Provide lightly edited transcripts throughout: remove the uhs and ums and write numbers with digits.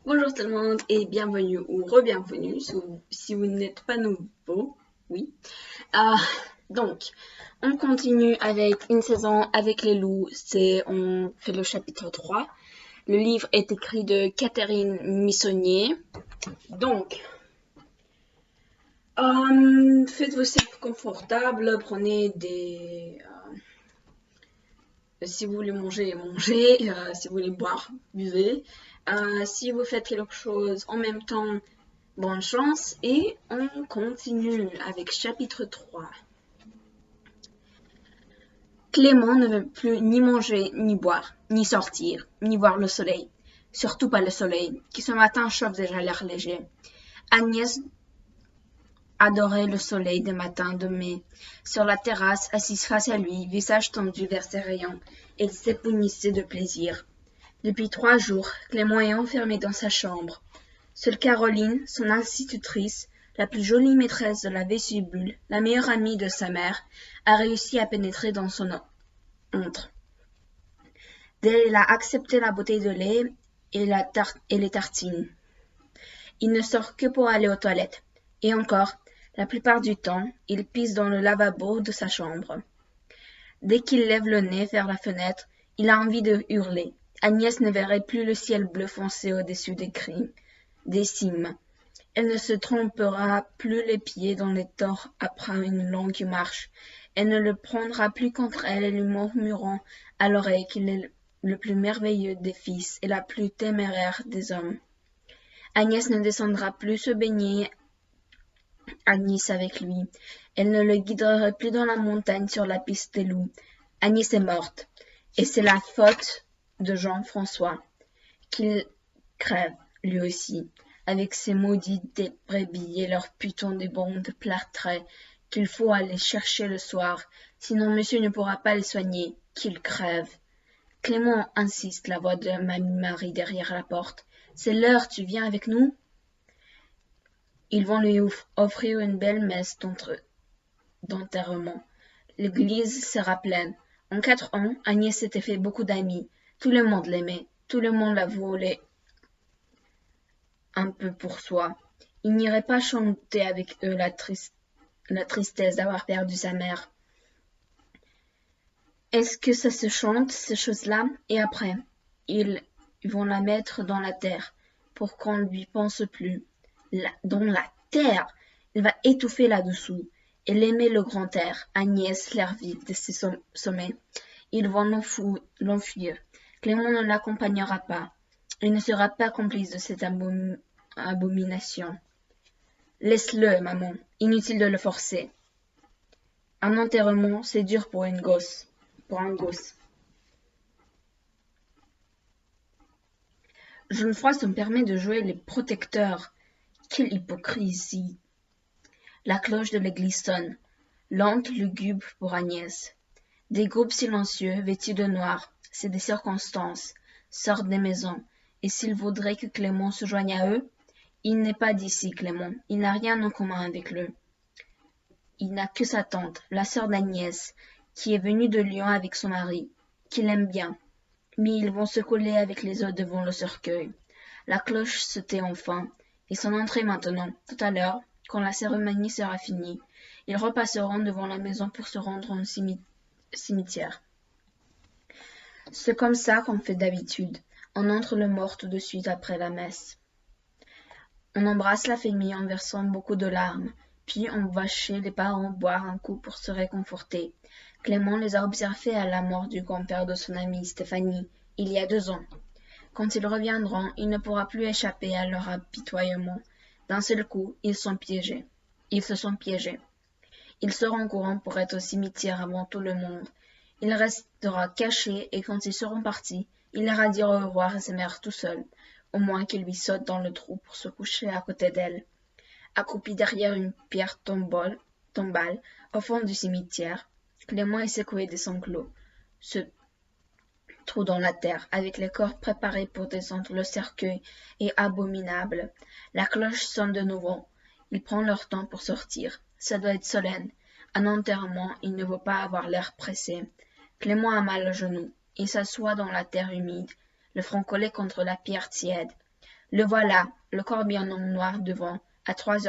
Bonjour tout le monde et bienvenue ou re-bienvenue si vous n'êtes pas nouveau. Oui. Ah, donc, on continue avec une saison avec les loups. On fait le chapitre 3. Le livre est écrit de Catherine Missonnier. Donc, faites-vous confortable, prenez si vous voulez manger, mangez. Si vous voulez boire, buvez. Si vous faites quelque chose en même temps, bonne chance et on continue avec chapitre 3. Clément ne veut plus ni manger, ni boire, ni sortir, ni voir le soleil. Surtout pas le soleil, qui ce matin chauffe déjà l'air léger. Agnès adorait le soleil des matins de mai. Sur la terrasse, assise face à lui, visage tendu vers ses rayons, elle s'épanouissait de plaisir. Depuis 3 jours, Clément est enfermé dans sa chambre. Seule Caroline, son institutrice, la plus jolie maîtresse de la vestibule, la meilleure amie de sa mère, a réussi à pénétrer dans son antre. Dès elle a accepté la bouteille de lait et les tartines. Il ne sort que pour aller aux toilettes. Et encore, la plupart du temps, il pisse dans le lavabo de sa chambre. Dès qu'il lève le nez vers la fenêtre, il a envie de hurler. Agnès ne verrait plus le ciel bleu foncé au-dessus des cimes. Elle ne se trempera plus les pieds dans les torts après une longue marche. Elle ne le prendra plus contre elle, lui murmurant à l'oreille qu'il est le plus merveilleux des fils et la plus téméraire des hommes. Agnès ne descendra plus se baigner à Nice avec lui. Elle ne le guiderait plus dans la montagne sur la piste des loups. Agnès est morte, et c'est la faute de Jean-François qu'il crève, lui aussi, avec ses maudites des brebis et leurs putons de bandes plâtrées qu'il faut aller chercher le soir, sinon monsieur ne pourra pas les soigner, qu'il crève. Clément insiste, la voix de mamie Marie derrière la porte. C'est l'heure, tu viens avec nous? Ils vont lui offrir une belle messe d'enterrement. L'église sera pleine. En 4 ans, Agnès s'était fait beaucoup d'amis. Tout le monde l'aimait. Tout le monde la voulait un peu pour soi. Il n'irait pas chanter avec eux la tristesse d'avoir perdu sa mère. Est-ce que ça se chante, ces choses-là? Et après, ils vont la mettre dans la terre, pour qu'on ne lui pense plus. Dans la terre! Il va étouffer là-dessous. Elle aimait le grand air. Agnès, l'air vide de ses sommets. Ils vont l'enfuir. Clément ne l'accompagnera pas. Il ne sera pas complice de cette abomination. Laisse-le, maman. Inutile de le forcer. Un enterrement, c'est dur pour un gosse. Jeune-Froid se permet de jouer les protecteurs. Quelle hypocrisie! La cloche de l'église sonne, lente, lugubre pour Agnès. Des groupes silencieux, vêtus de noir, c'est des circonstances, sortent des maisons, et s'il voudrait que Clément se joigne à eux, il n'est pas d'ici, Clément, il n'a rien en commun avec eux. Il n'a que sa tante, la sœur d'Agnès, qui est venue de Lyon avec son mari, qu'il aime bien. Mais ils vont se coller avec les autres devant le cercueil. La cloche se tait enfin, et son entrée maintenant. Tout à l'heure, quand la cérémonie sera finie, ils repasseront devant la maison pour se rendre au cimetière. C'est comme ça qu'on fait d'habitude. On entre le mort tout de suite après la messe. On embrasse la famille en versant beaucoup de larmes, puis on va chez les parents boire un coup pour se réconforter. Clément les a observés à la mort du grand-père de son amie Stéphanie, il y a 2 ans. Quand ils reviendront, il ne pourra plus échapper à leur apitoiement. D'un seul coup, ils se sont piégés. Ils seront courants pour être au cimetière avant tout le monde. Il restera caché et quand ils seront partis, il ira dire au revoir à sa mère tout seul, au moins qu'il lui saute dans le trou pour se coucher à côté d'elle. Accroupi derrière une pierre tombale, au fond du cimetière, Clément est secoué des sanglots, ce trou dans la terre, avec les corps préparés pour descendre le cercueil, est abominable. La cloche sonne de nouveau. Ils prennent leur temps pour sortir. Ça doit être solennel. Un enterrement, il ne veut pas avoir l'air pressé. Clément a mal au genou. Il s'assoit dans la terre humide, le front collé contre la pierre tiède. Le voilà, le corbillon en noir devant, à 3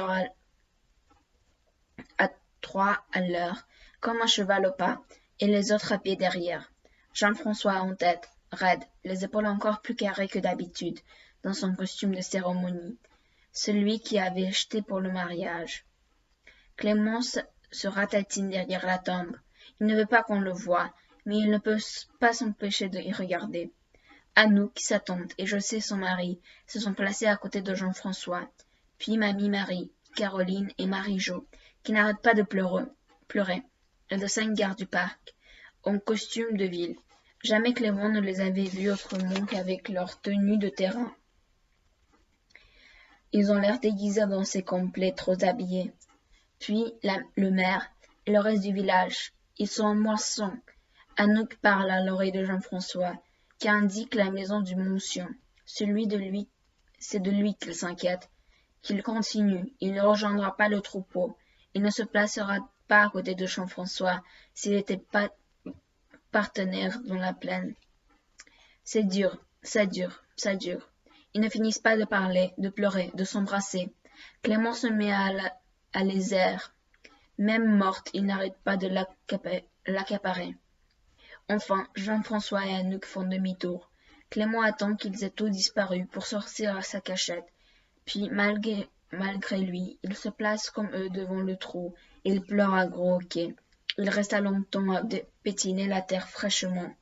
à l'heure, comme un cheval au pas, et les autres à pied derrière. Jean-François en tête, raide, les épaules encore plus carrées que d'habitude, dans son costume de cérémonie, celui qui avait acheté pour le mariage. Clémence se ratatine derrière la tombe. Il ne veut pas qu'on le voie, mais il ne peut pas s'empêcher d'y regarder. Anouk, sa tante, et José, son mari, se sont placés à côté de Jean-François, puis Mamie Marie, Caroline et Marie-Jo, qui n'arrêtent pas de pleurer, et de 5 gardes du parc, en costume de ville. Jamais Clément ne les avait vus autrement qu'avec leur tenue de terrain. Ils ont l'air déguisés dans ces complets trop habillés. Puis le maire et le reste du village. Ils sont en moisson. Anouk parle à l'oreille de Jean-François, qui indique la maison du Montsion. C'est de lui qu'il s'inquiète. Qu'il continue, il ne rejoindra pas le troupeau. Il ne se placera pas à côté de Jean-François s'il n'était pas partenaire dans la plaine. C'est dur, ça dure, ça dure. Ils ne finissent pas de parler, de pleurer, de s'embrasser. Clément se met à les airs. Même morte, il n'arrête pas de l'accaparer. Enfin, Jean-François et Anouk font demi-tour. Clément attend qu'ils aient tous disparu pour sortir à sa cachette. Puis, malgré lui, il se place comme eux devant le trou et il pleure à gros hoquets. Il resta longtemps à pétiner la terre fraîchement,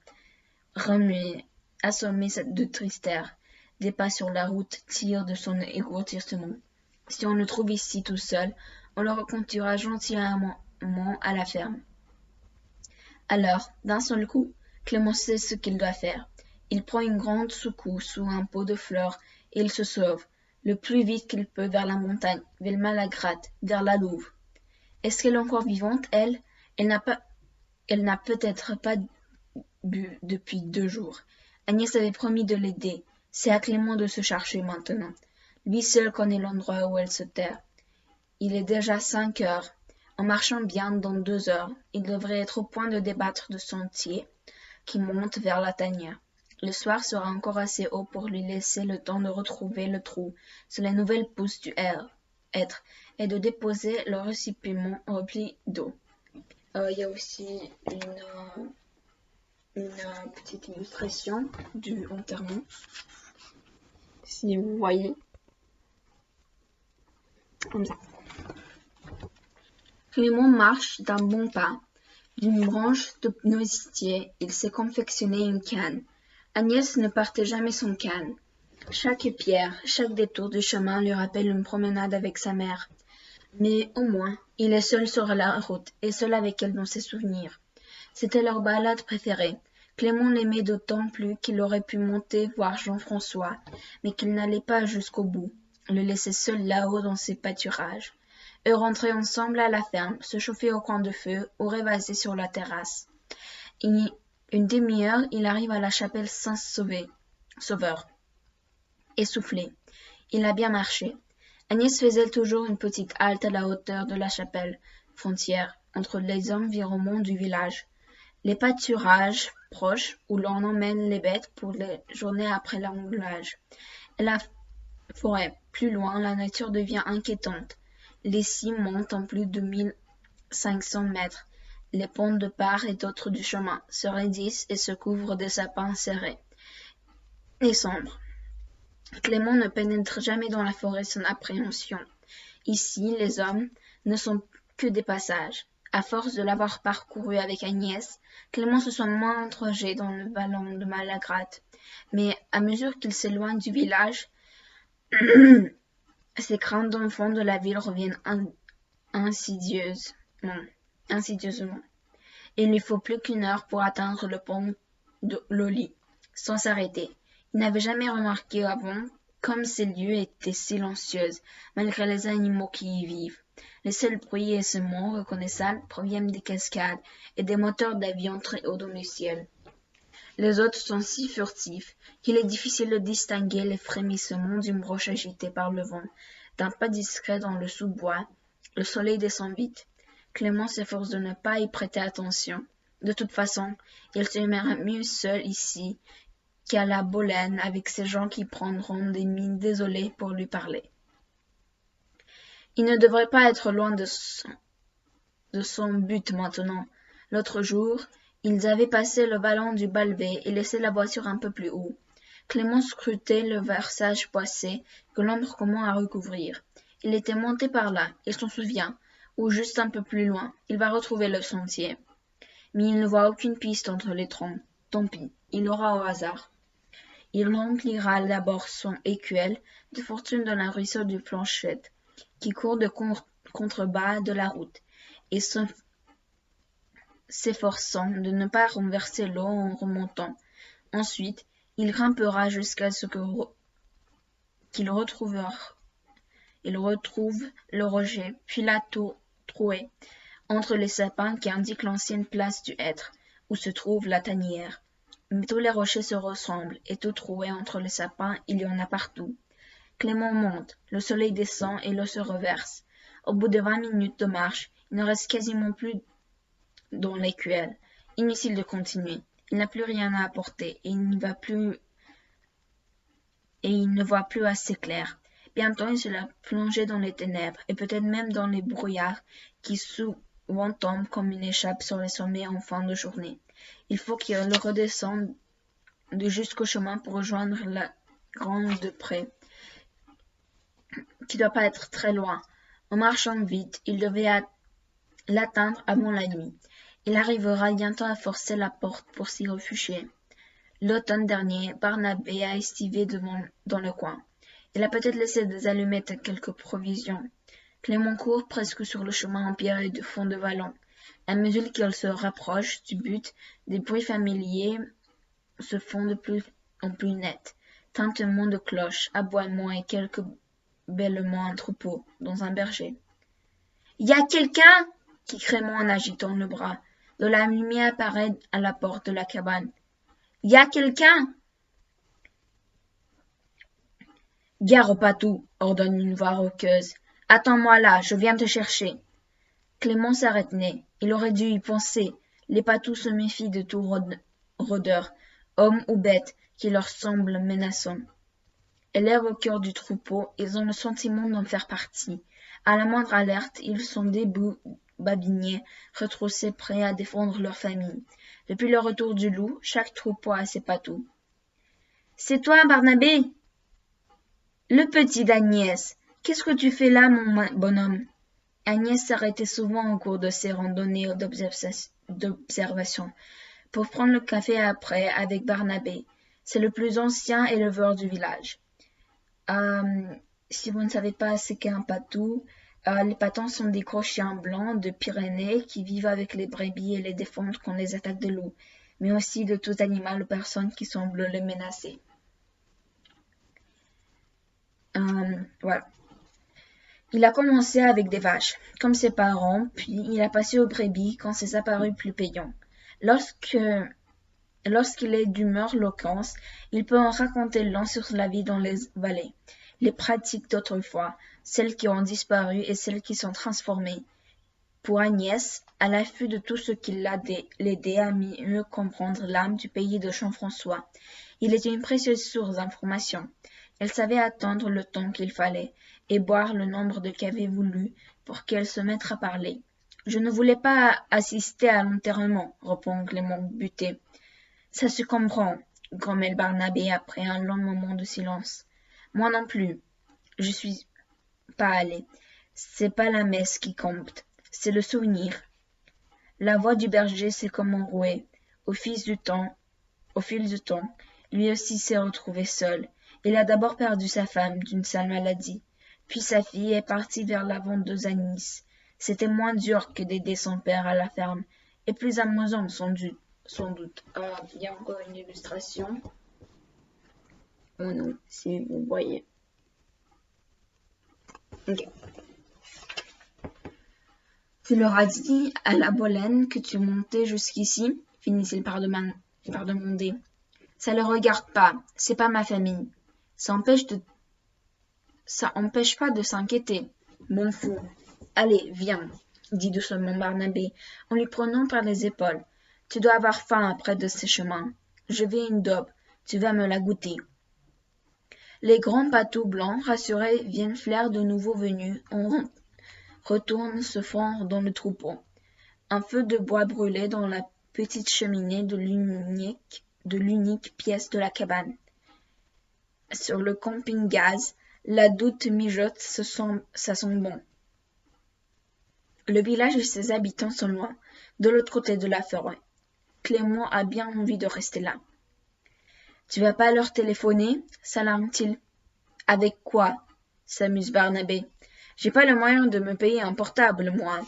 remué, assommé de tristesse. Des pas sur la route tirent de son égoutissement. Si on le trouve ici tout seul, on le reconduira gentiment à la ferme. Alors, d'un seul coup, Clément sait ce qu'il doit faire. Il prend une grande secousse sous un pot de fleurs et il se sauve, le plus vite qu'il peut vers la montagne, vers Malagratte, vers la Louve. Est-ce qu'elle est encore vivante, elle? Elle n'a peut-être pas bu depuis 2 jours. Agnès avait promis de l'aider. C'est à Clément de se chercher maintenant. Lui seul connaît l'endroit où elle se terre. Il est déjà 5 heures. En marchant bien, dans 2 heures, il devrait être au point de débattre de sentier qui monte vers la tanière. Le soir sera encore assez haut pour lui laisser le temps de retrouver le trou sur les nouvelles pousses du hêtre et de déposer le récipient rempli d'eau. Il y a aussi une petite illustration du enterrement, si vous voyez, comme ça. Clément marche d'un bon pas. D'une branche de noisetier, il s'est confectionné une canne. Agnès ne partait jamais sans canne. Chaque pierre, chaque détour du chemin lui rappelle une promenade avec sa mère. Mais au moins, il est seul sur la route et seul avec elle dans ses souvenirs. C'était leur balade préférée. Clément l'aimait d'autant plus qu'il aurait pu monter voir Jean-François, mais qu'il n'allait pas jusqu'au bout, le laisser seul là-haut dans ses pâturages. Eux rentraient ensemble à la ferme, se chauffer au coin de feu ou rêvasser sur la terrasse. Une demi-heure, il arrive à la chapelle Saint-Sauveur. Essoufflé. Il a bien marché. Agnès faisait toujours une petite halte à la hauteur de la chapelle, frontière, entre les environnements du village. Les pâturages proches où l'on emmène les bêtes pour les journées après l'englage. Et la forêt, plus loin, la nature devient inquiétante. Les cimes montent en plus de 1500 mètres. Les pentes de part et d'autre du chemin se raidissent et se couvrent de sapins serrés et sombres. Clément ne pénètre jamais dans la forêt sans appréhension. Ici, les hommes ne sont que des passages. À force de l'avoir parcouru avec Agnès, Clément se sent moins interrogé dans le vallon de Malagratte. Mais à mesure qu'il s'éloigne du village, ses craintes d'enfant de la ville reviennent insidieusement. Il lui faut plus qu'1 heure pour atteindre le pont de Loli, sans s'arrêter. Il n'avait jamais remarqué avant comme ces lieux étaient silencieux, malgré les animaux qui y vivent. Les seuls bruits aisément reconnaissables proviennent des cascades et des moteurs d'avions très haut dans le ciel. Les autres sont si furtifs qu'il est difficile de distinguer les frémissements d'une broche agitée par le vent. D'un pas discret dans le sous-bois, le soleil descend vite. Clément s'efforce de ne pas y prêter attention. De toute façon, il s'aimerait mieux seul ici qu'à la Bolène avec ces gens qui prendront des mines désolées pour lui parler. Il ne devrait pas être loin de son but maintenant. L'autre jour, ils avaient passé le vallon du Balvet et laissé la voiture un peu plus haut. Clément scrutait le versage boissé que l'ombre commence à recouvrir. Il était monté par là, il s'en souvient, ou juste un peu plus loin, il va retrouver le sentier. Mais il ne voit aucune piste entre les troncs. Tant pis, il aura au hasard. Il remplira d'abord son écuelle de fortune dans un ruisseau du Planchette, qui court de contrebas de la route, et s'efforçant de ne pas renverser l'eau en remontant. Ensuite, il grimpera jusqu'à ce qu'il retrouve le rocher, puis la trouée entre les sapins qui indiquent l'ancienne place du hêtre, où se trouve la tanière. Mais tous les rochers se ressemblent, et tout troué entre les sapins, il y en a partout. Clément monte, le soleil descend et l'eau se reverse. Au bout de 20 minutes de marche, il ne reste quasiment plus dans l'écuelle. Inutile de continuer. Il n'a plus rien à apporter, et il ne voit plus assez clair. Bientôt il sera plongé dans les ténèbres, et peut-être même dans les brouillards qui souvent tombent comme une échappe sur les sommets en fin de journée. Il faut qu'il redescende jusqu'au chemin pour rejoindre la grange de près, qui doit pas être très loin. En marchant vite, il devait l'atteindre avant la nuit. Il arrivera bientôt à forcer la porte pour s'y réfugier. L'automne dernier, Barnabé a estivé dans le coin. Il a peut-être laissé des allumettes et quelques provisions. Clément court presque sur le chemin empierré du fond de vallon. À mesure qu'il se rapproche du but, des bruits familiers se font de plus en plus nets. Tintements de cloches, aboiements et quelques bêlements en troupeau, dans un berger. « Y a quelqu'un » qui Clément en agitant le bras. De la lumière apparaît à la porte de la cabane. « Y a quelqu'un » Gare au patou, ordonne une voix rauqueuse. « Attends-moi là, je viens te chercher. » Clément s'arrête net. Il aurait dû y penser. Les patous se méfient de tout rôdeur, homme ou bête, qui leur semble menaçant. Élèves au cœur du troupeau, ils ont le sentiment d'en faire partie. À la moindre alerte, ils sont debout, babiniers, retroussés, prêts à défendre leur famille. Depuis le retour du loup, chaque troupeau a ses patous. « C'est toi, Barnabé ?» Le petit d'Agnès. « Qu'est-ce que tu fais là, mon bonhomme ?» Agnès s'arrêtait souvent au cours de ses randonnées d'observation pour prendre le café après avec Barnabé. C'est le plus ancien éleveur du village. Si vous ne savez pas ce qu'est un patou, les patons sont des gros chiens blancs de Pyrénées qui vivent avec les brebis et les défendent contre les attaques de loups, mais aussi de tout animal ou personne qui semble les menacer. Voilà. Il a commencé avec des vaches, comme ses parents, puis il a passé aux brebis quand c'est apparu plus payant. Lorsqu'il est d'humeur loquence, il peut en raconter long sur la vie dans les vallées, les pratiques d'autrefois, celles qui ont disparu et celles qui sont transformées. Pour Agnès, à l'affût de tout ce qui l'a aidé à mieux comprendre l'âme du pays de Jean-François, il était une précieuse source d'informations. Elle savait attendre le temps qu'il fallait et boire le nombre de cafés voulu pour qu'elle se mette à parler. « Je ne voulais pas assister à l'enterrement, » répond Clément buté. « Ça se comprend, » grommelle Barnabé après un long moment de silence. « Moi non plus. Je suis pas allé. C'est pas la messe qui compte, c'est le souvenir. » La voix du berger s'est comme enrouée. Au fil du temps, lui aussi s'est retrouvé seul. Il a d'abord perdu sa femme d'une sale maladie, puis sa fille est partie vers la vendeuse à Nice. C'était moins dur que d'aider son père à la ferme, et plus amusant sans doute. Il y a encore une illustration. Oh non, si vous voyez. Ok. Tu leur as dit à la Bolène que tu montais jusqu'ici, finit-il par demander. Ça le regarde pas, c'est pas ma famille. Ça empêche pas de s'inquiéter. Bon fou. Allez, viens, dit doucement Barnabé, en lui prenant par les épaules. Tu dois avoir faim après de ces chemins. Je vais une daube. Tu vas me la goûter. Les grands patous blancs rassurés viennent flair de nouveaux venus. On retourne se fondre dans le troupeau. Un feu de bois brûlait dans la petite cheminée de l'unique pièce de la cabane. Sur le camping-gaz, la doute mijote, ça sent bon. Le village et ses habitants sont loin, de l'autre côté de la forêt. Clément a bien envie de rester là. Tu vas pas leur téléphoner? S'alarme-t-il. Avec quoi? S'amuse Barnabé. J'ai pas le moyen de me payer un portable, moi.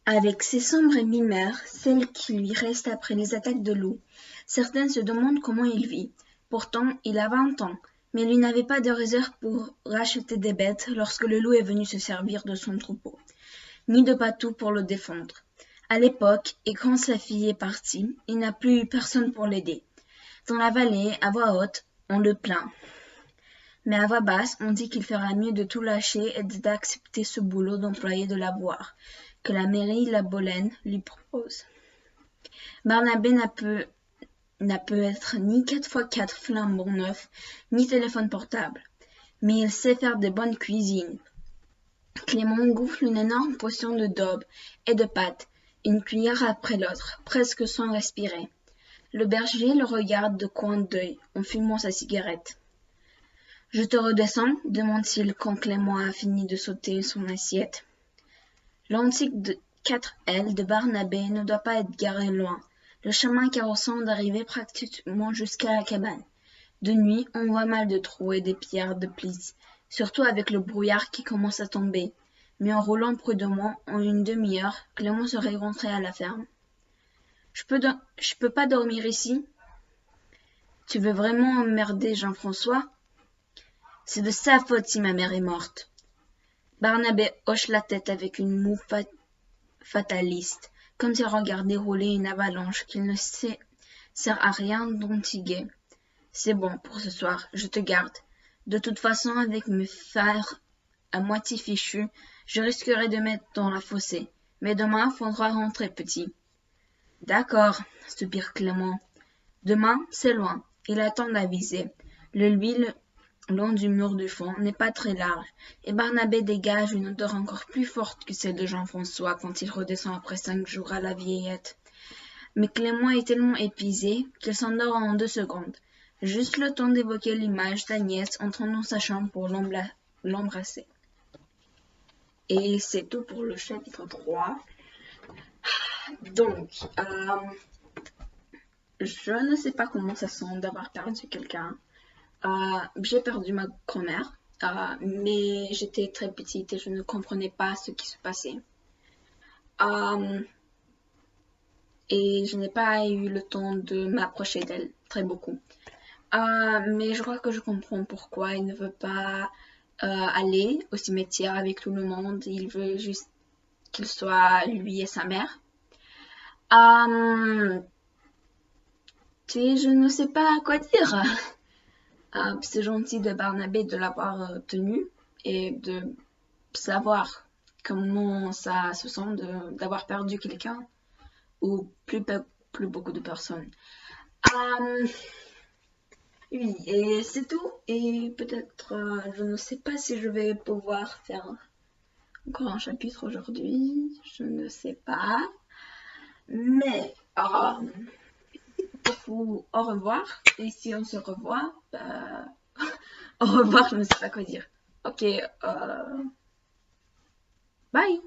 Avec ses sombres mimères, celles qui lui restent après les attaques de loups, certaines se demandent comment il vit. Pourtant, il a 20 ans, mais lui n'avait pas de réserve pour racheter des bêtes lorsque le loup est venu se servir de son troupeau, ni de patou pour le défendre. À l'époque, et quand sa fille est partie, il n'a plus eu personne pour l'aider. Dans la vallée, à voix haute, on le plaint. Mais à voix basse, on dit qu'il fera mieux de tout lâcher et d'accepter ce boulot d'employé de lavoir, que la mairie La Bolène lui propose. Barnabé n'a peut être ni 4x4 flambant neuf, ni téléphone portable. Mais il sait faire de bonnes cuisines. Clément gonfle une énorme portion de daube et de pâte, une cuillère après l'autre, presque sans respirer. Le berger le regarde de coin d'œil, en fumant sa cigarette. « Je te redescends » demande-t-il quand Clément a fini de sauter son assiette. L'antique de 4L de Barnabé ne doit pas être garé loin. Le chemin carrossant d'arriver pratiquement jusqu'à la cabane. De nuit, on voit mal de trous et des pierres de plis, surtout avec le brouillard qui commence à tomber. Mais en roulant prudemment, en une demi-heure, Clément serait rentré à la ferme. Je peux pas dormir ici? Tu veux vraiment emmerder Jean-François? C'est de sa faute si ma mère est morte. Barnabé hoche la tête avec une moue fataliste, comme s'il regardait rouler une avalanche qu'il ne sert à rien d'endiguer. C'est bon pour ce soir, je te garde. De toute façon, avec mes fers à moitié fichus, je risquerais de mettre dans la fossée. Mais demain, faudra rentrer, petit. D'accord, soupire Clément. Demain, c'est loin. Il attend d'aviser. Le long du mur du fond n'est pas très large, et Barnabé dégage une odeur encore plus forte que celle de Jean-François quand il redescend après 5 jours à la Vieillette. Mais Clément est tellement épuisé qu'il s'endort en 2 secondes, juste le temps d'évoquer l'image d'Agnès entrant dans sa chambre pour l'embrasser. Et c'est tout pour le chapitre 3. Donc, je ne sais pas comment ça sent d'avoir perdu quelqu'un. J'ai perdu ma grand-mère, mais j'étais très petite et je ne comprenais pas ce qui se passait. Et je n'ai pas eu le temps de m'approcher d'elle très beaucoup. Mais je crois que je comprends pourquoi il ne veut pas aller au cimetière avec tout le monde. Il veut juste qu'il soit lui et sa mère. Je ne sais pas quoi dire. C'est gentil de Barnabé de l'avoir tenu et de savoir comment ça se sent d'avoir perdu quelqu'un ou plus beaucoup de personnes. Oui, et c'est tout. Et peut-être, je ne sais pas si je vais pouvoir faire encore un chapitre aujourd'hui. Je ne sais pas. Mais au revoir. Et si on se revoit, au revoir, je ne sais pas quoi dire. Ok, bye.